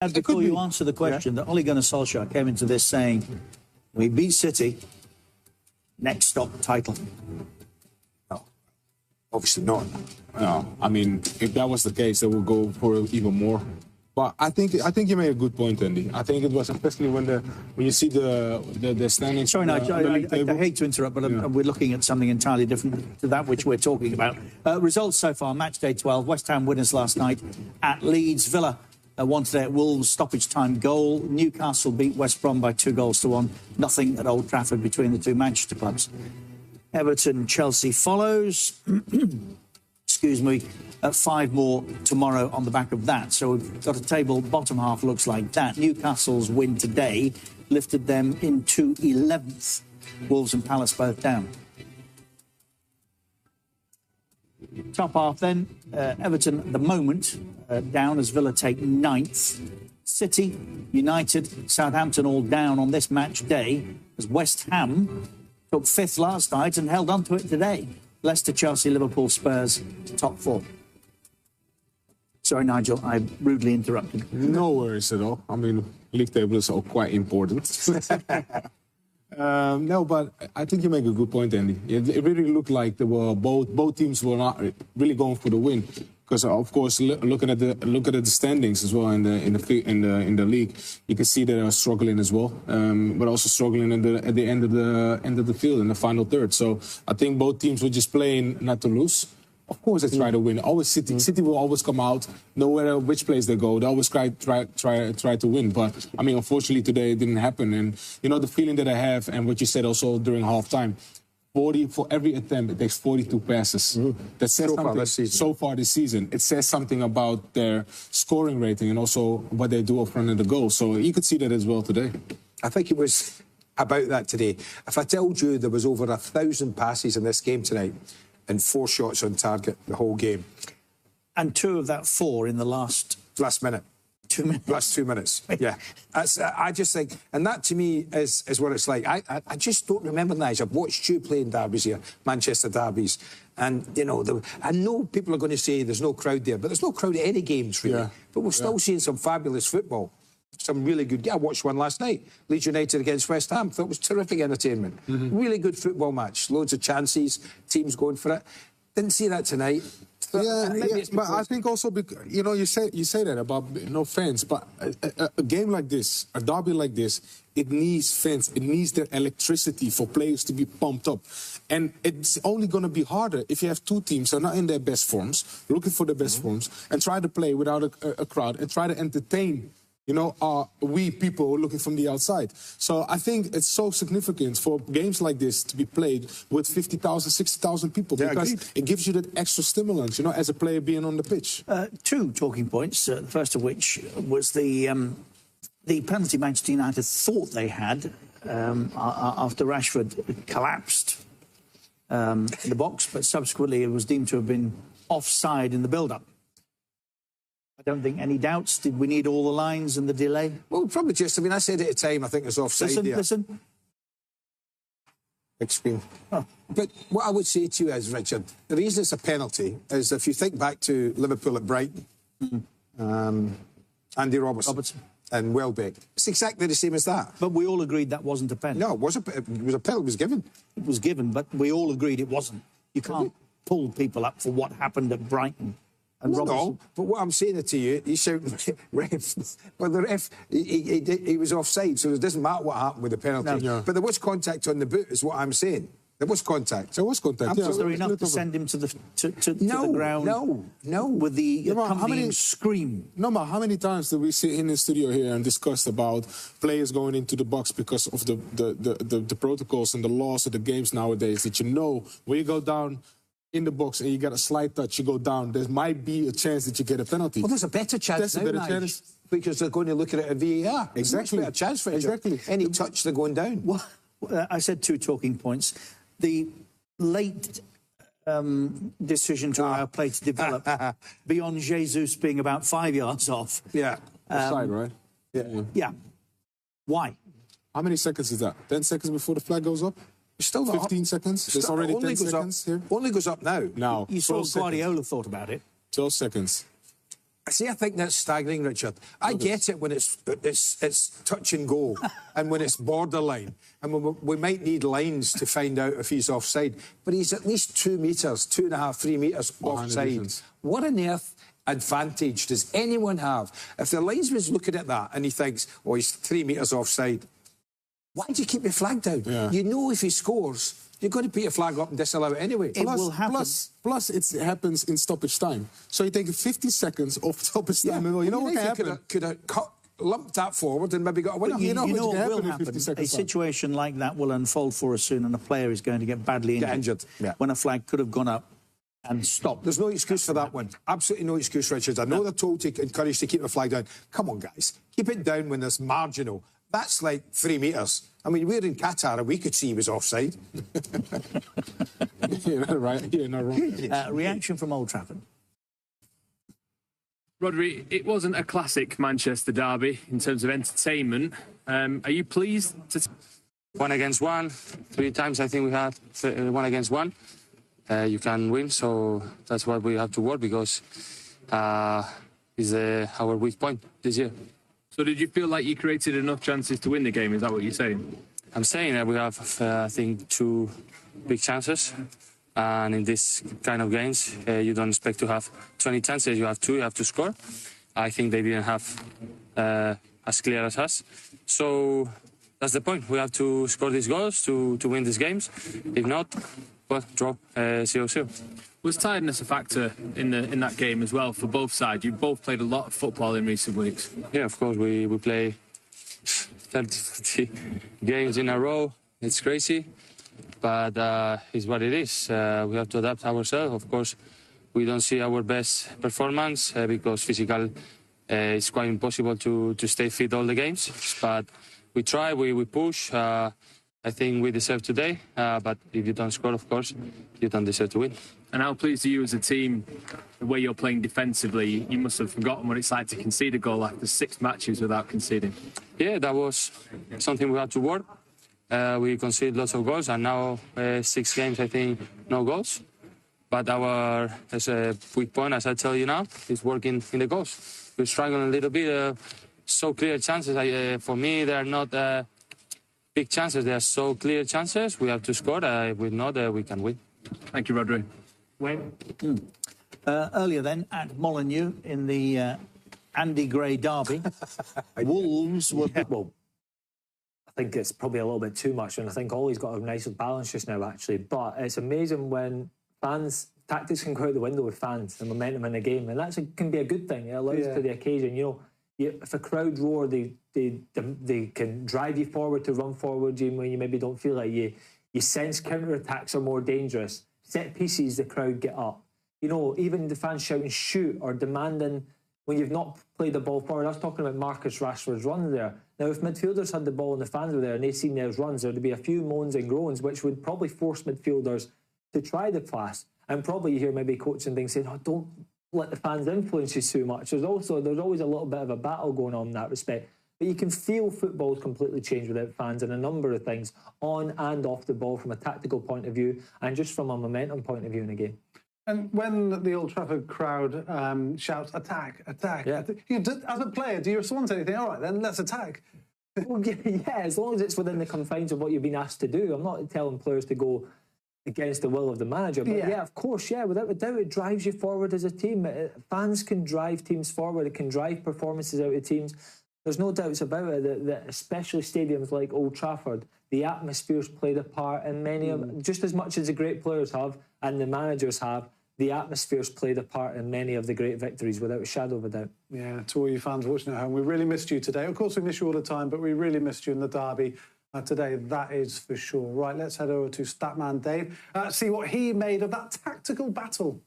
Before you answer the question, that Ole Gunnar Solskjaer came into this saying, we beat City, next stop, title. No, obviously not. No, I mean, if that was the case, they would go for even more. But I think you made a good point, Andy. I think it was especially when you see the standings. Sorry, Nigel, I hate to interrupt, but we're looking at something entirely different to that which we're talking about. Results so far: match day 12. West Ham winners last night at Leeds. Villa won today at Wolves, stoppage time goal. Newcastle beat West Brom by 2-1. Nothing at Old Trafford between the two Manchester clubs. Everton, Chelsea follows. Excuse me. 5 more tomorrow on the back of that. So we've got a table, bottom half looks like that. Newcastle's win today lifted them into 11th. Wolves and Palace both down. Top half then, Everton at the moment down as Villa take 9th. City, United, Southampton all down on this match day as West Ham took 5th last night and held on to it today. Leicester, Chelsea, Liverpool, Spurs, top 4. Sorry, Nigel, I rudely interrupted. No worries at all. I mean, league tables are quite important. No, but I think you make a good point, Andy. It really looked like they were both teams were not really going for the win. Because of course, looking at the standings as well in the league, you can see they are struggling as well, but also struggling at the end of the field in the final third. So I think both teams were just playing not to lose. Of course, they try to win. Always City will always come out, no matter which place they go. They always try to win. But I mean, unfortunately today it didn't happen. And you know the feeling that I have, and what you said also during halftime. 40 for every attempt, it takes 42 passes. That says something so far this season. It says something about their scoring rating and also what they do up front of the goal. So you could see that as well today. I think it was about that today. If I told you there was over 1,000 passes in this game tonight and 4 shots on target the whole game. And 2 of that 4 in the last minute. 2 minutes. Last 2 minutes. Yeah. I just think, and that to me is what it's like. I just don't remember, Nigel. I've watched you playing derbies here, Manchester derbies. And, you know, I know people are going to say there's no crowd there, but there's no crowd at any games, really. Yeah. But we're still seeing some fabulous football. Some really good. I watched one last night. Leeds United against West Ham. Thought it was terrific entertainment. Really good football match. Loads of chances. Teams going for it. Didn't see that tonight. Yeah, but I think also, you know, you say that about no fans, but a game like this, a derby like this, it needs fans. It needs the electricity for players to be pumped up. And it's only going to be harder if you have 2 teams that are not in their best forms, looking for their best forms, and try to play without a crowd and try to entertain, you know, we people looking from the outside. So I think it's so significant for games like this to be played with 50,000, 60,000 people because it gives you that extra stimulus, you know, as a player being on the pitch. 2 talking points, the first of which was the penalty Manchester United thought they had after Rashford collapsed in the box, but subsequently it was deemed to have been offside in the build-up. I don't think any doubts. Did we need all the lines and the delay? Well, probably just, I mean, I said at the time, I think it's offside there. Listen. Extreme. Oh. But what I would say to you is, Richard, the reason it's a penalty is if you think back to Liverpool at Brighton, Andy Robertson and Welbeck, it's exactly the same as that. But we all agreed that wasn't a penalty. No, it was a penalty. It was given. It was given, but we all agreed it wasn't. You can't pull people up for what happened at Brighton. No, but what I'm saying to you, you shout, ref. Well, the ref, he was offside, so it doesn't matter what happened with the penalty. No. But there was contact on the boot, is what I'm saying. There was contact. There was contact. Was there enough to send him to the ground? No. With the accompanying scream. No, but how many times did we sit in the studio here and discuss about players going into the box because of the protocols and the laws of the games nowadays? That you know, when you go down in the box and you get a slight touch, you go down, there might be a chance that you get a penalty. Well, there's a better chance because they're going to look at it at VAR. Exactly. A chance for it. Any touch, they're going down. Well, I said 2 talking points. The late decision to allow play to develop beyond Jesus being about 5 yards off. Yeah. Offside, right? Yeah. Why? How many seconds is that? 10 seconds before the flag goes up? Still not 15 seconds? There's already 10 seconds here? Only goes up now. You saw Guardiola thought about it. 12 seconds. See, I think that's staggering, Richard. I get it when it's touch and go and when it's borderline. And we might need lines to find out if he's offside. But he's at least 2 metres, 2.5, 3 metres offside. What on earth advantage does anyone have? If the linesman's looking at that and he thinks, oh, he's 3 metres offside, why do you keep your flag down? Yeah. You know if he scores, you're going to put your flag up and disallow it anyway. It will happen. Plus, it happens in stoppage time. So you take 50 seconds off stoppage time. Yeah. You know what can happen? Could have lumped that forward and maybe got a winner. You know what will happen? 50 seconds A situation like that will unfold for us soon, and a player is going to get badly injured. Yeah. When a flag could have gone up and stopped. There's no excuse for that one. Absolutely no excuse, Richard. I know they're told to encourage to keep the flag down. Come on, guys. Keep it down when there's marginal. That's like 3 metres. I mean, we're in Qatar and we could see he was offside. You're not right. You're not wrong. Reaction from Old Trafford. Rodri, it wasn't a classic Manchester derby in terms of entertainment. Are you pleased to... 1 against 1, 3 times I think we had 1 against 1. You can win, so that's what we have to work because it's our weak point this year. So did you feel like you created enough chances to win the game? Is that what you're saying? I'm saying that we have, I think, 2 big chances. And in this kind of games, you don't expect to have 20 chances. You have 2, you have to score. I think they didn't have as clear as us. So that's the point. We have to score these goals to win these games. If not, well, draw 0-0. Was tiredness a factor in that game as well for both sides? You've both played a lot of football in recent weeks. Yeah, of course. We play 30 games in a row. It's crazy, but it's what it is. We have to adapt ourselves. Of course, we don't see our best performance because physical it's quite impossible to stay fit all the games. But we try, we push. I think we deserve today, but if you don't score, of course, you don't deserve to win. And how pleased are you as a team, the way you're playing defensively? You must have forgotten what it's like to concede a goal after 6 matches without conceding. Yeah, that was something we had to work. We conceded lots of goals, and now 6 games, I think, no goals. But our weak point, as I tell you now, is working in the goals. We're struggling a little bit. So clear chances. For me, they are not big chances. They are so clear chances. We have to score. If not, we can win. Thank you, Rodri. Wayne? Earlier then, at Molineux in the Andy Gray derby, Wolves were... Well, I think it's probably a little bit too much, and I think Ollie's got a nice balance just now, actually. But it's amazing when tactics can go out the window with fans and momentum in the game, and that can be a good thing. It allows to the occasion. You know, if a crowd roar, they can drive you forward to run forward when you maybe don't feel like you sense counter-attacks are more dangerous. Set pieces, the crowd get up. You know, even the fans shouting shoot or demanding when you've not played the ball forward. I was talking about Marcus Rashford's run there. Now, if midfielders had the ball and the fans were there and they seen those runs, there'd be a few moans and groans, which would probably force midfielders to try the pass. And probably you hear maybe coaching things saying, oh, don't let the fans influence you too much. There's always a little bit of a battle going on in that respect. But you can feel football's completely changed without fans and a number of things on and off the ball from a tactical point of view and just from a momentum point of view in a game. And when the Old Trafford crowd shouts, attack, attack, as a player, do you respond to anything? All right, then, let's attack. Well, yeah, as long as it's within the confines of what you've been asked to do. I'm not telling players to go against the will of the manager. But yeah, of course, without a doubt, it drives you forward as a team. Fans can drive teams forward. It can drive performances out of teams. There's no doubts about it that especially stadiums like Old Trafford, the atmospheres played a part in many of them, just as much as the great players have and the managers have. The atmospheres played a part in many of the great victories, without a shadow of a doubt. Yeah, to all you fans watching at home, we really missed you today. Of course, we miss you all the time, but we really missed you in the derby today, that is for sure. Right, let's head over to Statman Dave, see what he made of that tactical battle.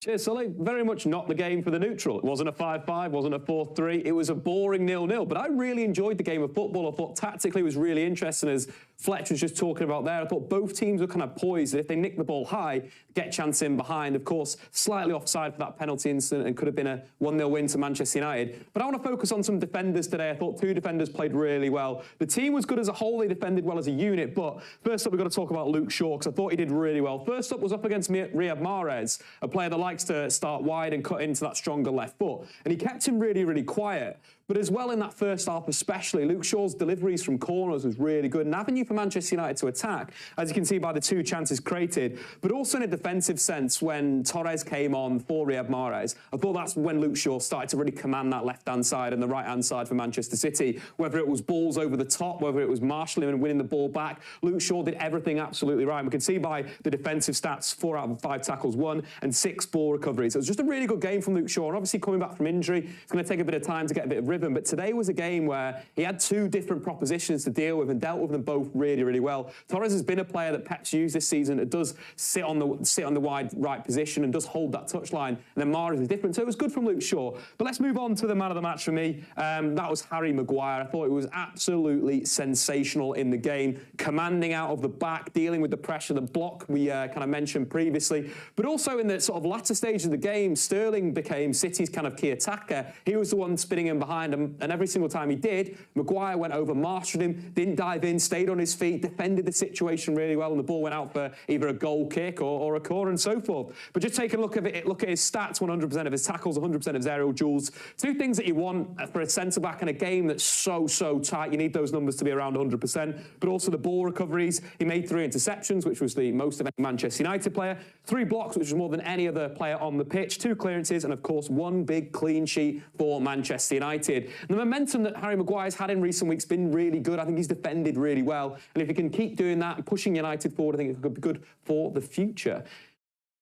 Cheers, Sully. Very much not the game for the neutral. It wasn't a 5-5, wasn't a 4-3. It was a boring 0-0. But I really enjoyed the game of football. I thought tactically it was really interesting as Fletch was just talking about there. I thought both teams were kind of poised that if they nick the ball high, get a chance in behind. Of course, slightly offside for that penalty incident and could have been a 1-0 win to Manchester United. But I want to focus on some defenders today. I thought 2 defenders played really well. The team was good as a whole. They defended well as a unit. But first up, we've got to talk about Luke Shaw, because I thought he did really well. First up was up against Riyad Mahrez, a player that likes to start wide and cut into that stronger left foot. And he kept him really, really quiet. But as well in that first half especially, Luke Shaw's deliveries from corners was really good. An avenue for Manchester United to attack, as you can see by the 2 chances created. But also in a defensive sense, when Torres came on for Riyad Mahrez, I thought that's when Luke Shaw started to really command that left-hand side and the right-hand side for Manchester City. Whether it was balls over the top, whether it was marshalling and winning the ball back, Luke Shaw did everything absolutely right. And we can see by the defensive stats, 4 out of 5 tackles won and 6 ball recoveries. So it was just a really good game from Luke Shaw. And obviously coming back from injury, it's going to take a bit of time to get a bit of rhythm. But today was a game where he had 2 different propositions to deal with and dealt with them both really, really well. Torres has been a player that Pep's used this season that does sit on the wide right position and does hold that touchline. And then Mahrez is different. So it was good from Luke Shaw. But let's move on to the man of the match for me. That was Harry Maguire. I thought it was absolutely sensational in the game. Commanding out of the back, dealing with the pressure, the block we kind of mentioned previously. But also in the sort of latter stage of the game, Sterling became City's kind of key attacker. He was the one spinning in behind him. And every single time he did, Maguire went over, mastered him, didn't dive in, stayed on his feet, defended the situation really well, and the ball went out for either a goal kick or a corner and so forth. But just take a look at it, look at his stats: 100% of his tackles, 100% of his aerial duels. 2 things that you want for a centre-back in a game that's so tight. You need those numbers to be around 100%. But also the ball recoveries. He made 3 interceptions, which was the most of any Manchester United player. 3 blocks, which was more than any other player on the pitch. 2 clearances, and of course 1 big clean sheet for Manchester United. And the momentum that Harry Maguire's had in recent weeks been really good. I think he's defended really well. And if he can keep doing that and pushing United forward, I think it could be good for the future.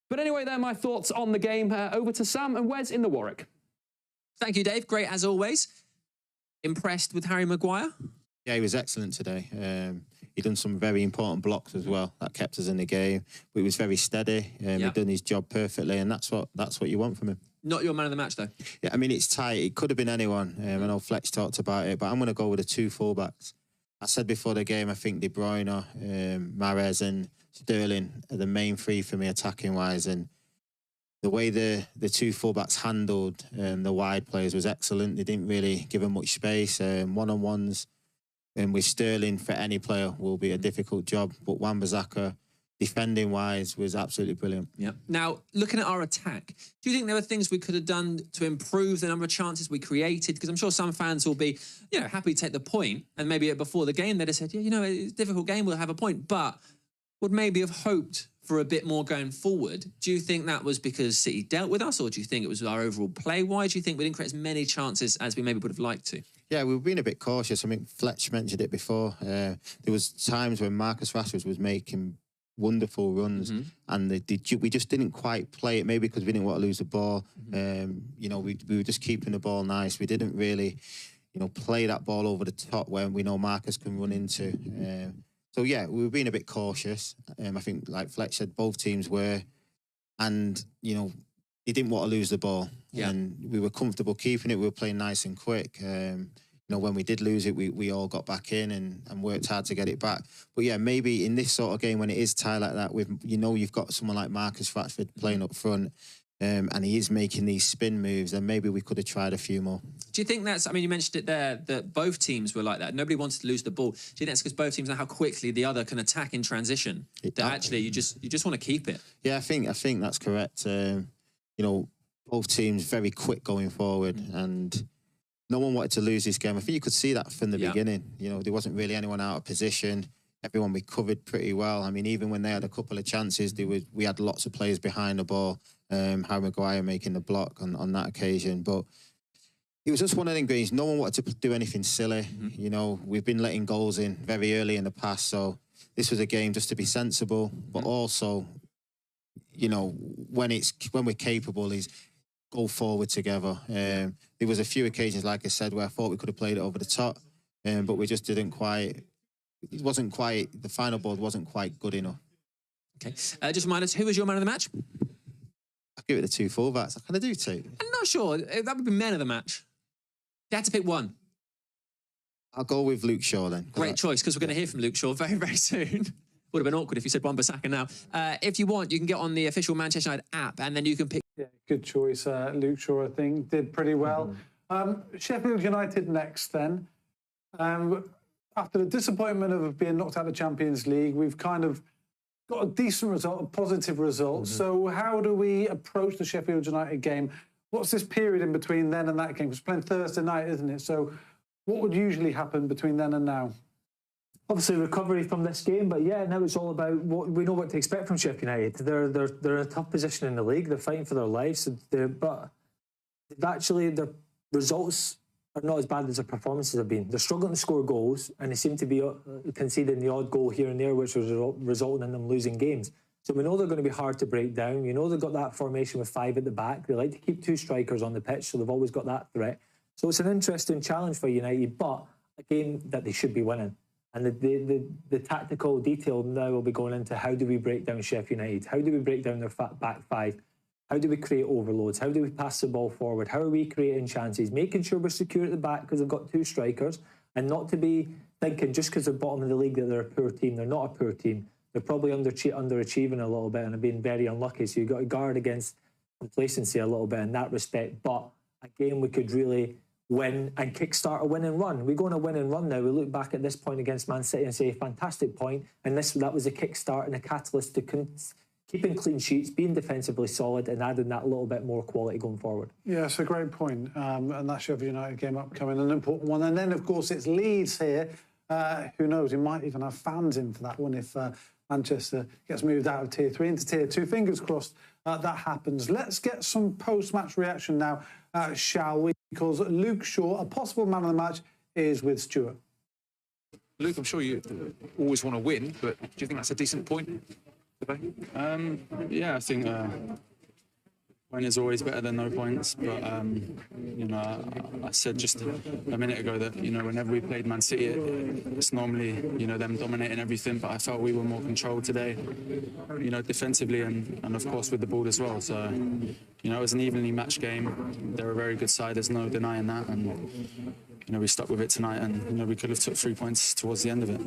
But anyway, they're my thoughts on the game. Over to Sam and Wes in the Warwick. Thank you, Dave. Great as always. Impressed with Harry Maguire? Yeah, he was excellent today. He done some very important blocks as well that kept us in the game. But he was very steady. He'd done his job perfectly, and that's what you want from him. Not your man of the match, though. Yeah, I mean, it's tight. It could have been anyone. I know Fletch talked about it, but I'm going to go with the 2 fullbacks. I said before the game, I think De Bruyne, Mahrez and Sterling are the main 3 for me attacking-wise. And the way the 2 fullbacks handled the wide players was excellent. They didn't really give them much space. One-on-ones and with Sterling for any player will be a difficult job. But Wan-Bissaka, defending-wise, was absolutely brilliant. Yeah. Now, looking at our attack, do you think there were things we could have done to improve the number of chances we created? Because I'm sure some fans will be, happy to take the point, and maybe before the game they'd have said, it's a difficult game, we'll have a point, but would maybe have hoped for a bit more going forward. Do you think that was because City dealt with us, or do you think it was our overall play? Why do you think we didn't create as many chances as we maybe would have liked to? Yeah, we've been a bit cautious. I mean, Fletch mentioned it before. There was times when Marcus Rashford was making wonderful runs, and we just didn't quite play it, maybe because we didn't want to lose the ball. We were just keeping the ball nice. We didn't really, play that ball over the top when we know Marcus can run into. So, yeah, we were being a bit cautious. I think, like Fletch said, both teams were. And, he didn't want to lose the ball. Yeah. And we were comfortable keeping it. We were playing nice and quick. When we did lose it, we all got back in and worked hard to get it back. But, yeah, maybe in this sort of game when it is tight like that, with you've got someone like Marcus Rashford playing up front, and he is making these spin moves, then maybe we could have tried a few more. Do you think you mentioned it there, that both teams were like that. Nobody wanted to lose the ball. Do you think that's because both teams know how quickly the other can attack in transition? Actually you just want to keep it? Yeah, I think that's correct. Both teams very quick going forward, and no one wanted to lose this game. I think you could see that from the beginning. There wasn't really anyone out of position. Everyone recovered pretty well. I mean, even when they had a couple of chances, we had lots of players behind the ball. Harry Maguire making the block on that occasion. But it was just one of them games. No one wanted to do anything silly. We've been letting goals in very early in the past. So this was a game just to be sensible. But also, when we're capable, is go forward together. There was a few occasions, like I said, where I thought we could have played it over the top. But we just didn't quite... the final ball wasn't quite good enough. Okay. Just remind us, who was your man of the match? I'll give it the 2 fullbacks. I kind of do 2. I'm not sure. That would be man of the match. You had to pick one. I'll go with Luke Shaw then. Great choice, because we're going to hear from Luke Shaw very, very soon. Would have been awkward if you said Wan-Bissaka now. If you want, you can get on the official Manchester United app, and then you can pick... Yeah, good choice. Luke Shaw, I think, did pretty well. Sheffield United next, then. After the disappointment of being knocked out of the Champions League, we've kind of got a decent result, a positive result. So how do we approach the Sheffield United game? What's this period in between then and that game? It's playing Thursday night, isn't it? So what would usually happen between then and now? Obviously, recovery from this game, but yeah, now it's all about what we know what to expect from Sheffield United. They're in a tough position in the league. They're fighting for their lives, but actually their results are not as bad as their performances have been. They're struggling to score goals, and they seem to be conceding the odd goal here and there, which was resulting in them losing games. So we know they're going to be hard to break down. You know they've got that formation with 5 at the back. They like to keep 2 strikers on the pitch, so they've always got that threat. So it's an interesting challenge for United, but a game that they should be winning. And the tactical detail now will be going into how do we break down Sheffield United? How do we break down their back 5? How do we create overloads? How do we pass the ball forward? How are we creating chances? Making sure we're secure at the back because they've got 2 strikers, and not to be thinking just because they're bottom of the league that they're a poor team. They're not a poor team. They're probably underachieving a little bit and have been very unlucky. So you've got to guard against complacency a little bit in that respect. But again, we could really win and kickstart a win and run. We go on a win and run now. We look back at this point against Man City and say, fantastic point. And that was a kickstart and a catalyst to keeping clean sheets, being defensively solid, and adding that little bit more quality going forward. Yeah, it's a great point. And that Sheffield United game upcoming, an important one. And then, of course, it's Leeds here. Who knows? We might even have fans in for that one if Manchester gets moved out of Tier 3 into Tier 2. Fingers crossed that happens. Let's get some post-match reaction now, shall we? Because Luke Shaw, a possible man of the match, is with Stuart. Luke, I'm sure you always want to win, but do you think that's a decent point today? Yeah, I think win is always better than no points. But you know, I said just a minute ago that whenever we played Man City, it's normally them dominating everything. But I felt we were more controlled today, defensively and of course with the ball as well. So it was an evenly matched game. They're a very good side. There's no denying that. And we stuck with it tonight, and we could have took 3 points towards the end of it.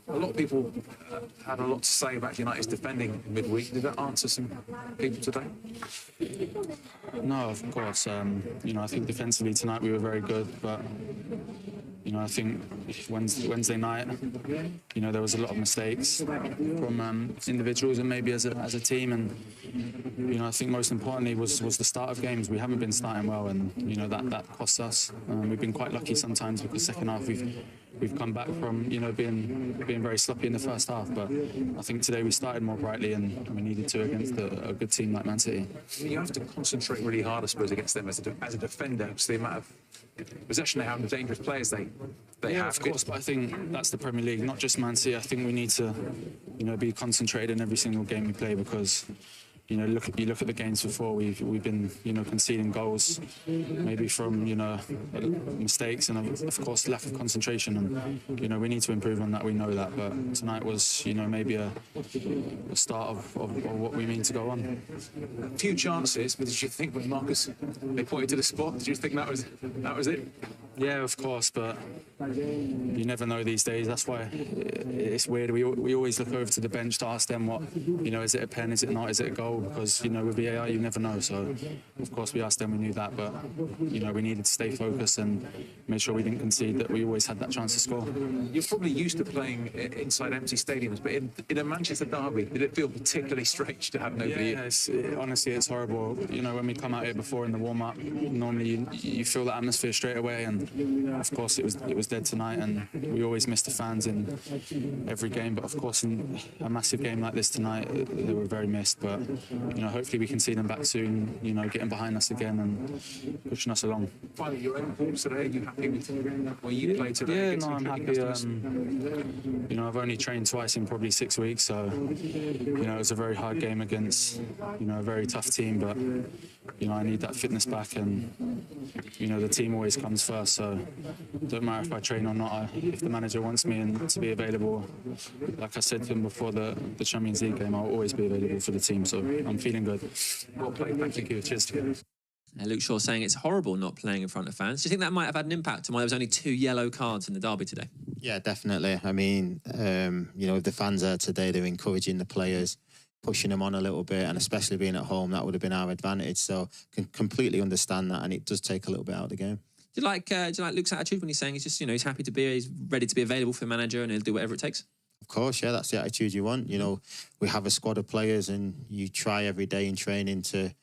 A lot of people had a lot to say about United's defending midweek. Did that answer some people today? No, of course. I think defensively tonight we were very good, but I think Wednesday night, there was a lot of mistakes from individuals and maybe as a team, and I think most importantly was the start of games. We haven't been starting well, and that costs us. We've been quite lucky sometimes because second half we've come back from being very sloppy in the first half, but I think today we started more brightly and we needed to against a good team like Man City. You have to concentrate really hard, I suppose, against them as a defender, because the amount of possession they have and the dangerous players they have. Of course, but I think that's the Premier League, not just Man City. I think we need to be concentrated in every single game we play, because you look at the games before, we've been conceding goals, maybe from mistakes and of course lack of concentration, and we need to improve on that. We know that, but tonight was maybe a start of what we mean to go on. A few chances, but did you think when Marcus they pointed to the spot? Did you think that was it? Yeah, of course, but you never know these days. That's why it's weird. We always look over to the bench to ask them what is it a pen? Is it not? Is it a goal? Because with VAR you never know. So of course we asked them, we knew that, but we needed to stay focused and make sure we didn't concede, that we always had that chance to score. You're probably used to playing inside empty stadiums, but in a Manchester derby, did it feel particularly strange to have nobody? Yeah, honestly it's horrible. When we come out here before in the warm-up, normally you feel the atmosphere straight away, and of course it was dead tonight, and we always miss the fans in every game, but of course in a massive game like this tonight they were very missed. But hopefully we can see them back soon, getting behind us again and pushing us along. Finally, your own performance today, are you happy with where you played today? Yeah, no, I'm happy. I've only trained twice in probably 6 weeks, so it was a very hard game against a very tough team, but I need that fitness back, and the team always comes first, so it doesn't matter if I train or not. If the manager wants me and to be available, like I said to him before the Champions League game, I'll always be available for the team, so I'm feeling good. Well played, thank you. Cheers. Luke Shaw saying it's horrible not playing in front of fans. Do you think that might have had an impact on why there was only 2 yellow cards in the derby today? Yeah, definitely. I mean, you know, if the fans are today, they're encouraging the players, pushing them on a little bit, and especially being at home, that would have been our advantage. So can completely understand that, and it does take a little bit out of the game. Do you like Luke's attitude when he's saying he's just, you know, he's happy to be, he's ready to be available for the manager and he'll do whatever it takes? Of course, yeah, that's the attitude you want. You know, we have a squad of players, and you try every day in training to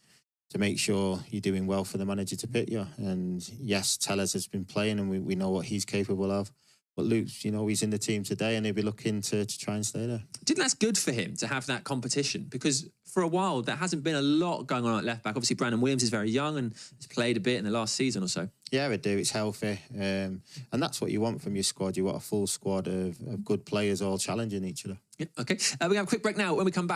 make sure you're doing well for the manager to pick you. And yes, Tellers has been playing, and we know what he's capable of. But Luke's, you know, he's in the team today, and he'll be looking to try and stay there. Do you think that's good for him to have that competition? Because for a while, there hasn't been a lot going on at left back. Obviously, Brandon Williams is very young and has played a bit in the last season or so. Yeah, I do. It's healthy. And that's what you want from your squad. You want a full squad of good players all challenging each other. Yeah, OK. We're going to have a quick break now. When we come back,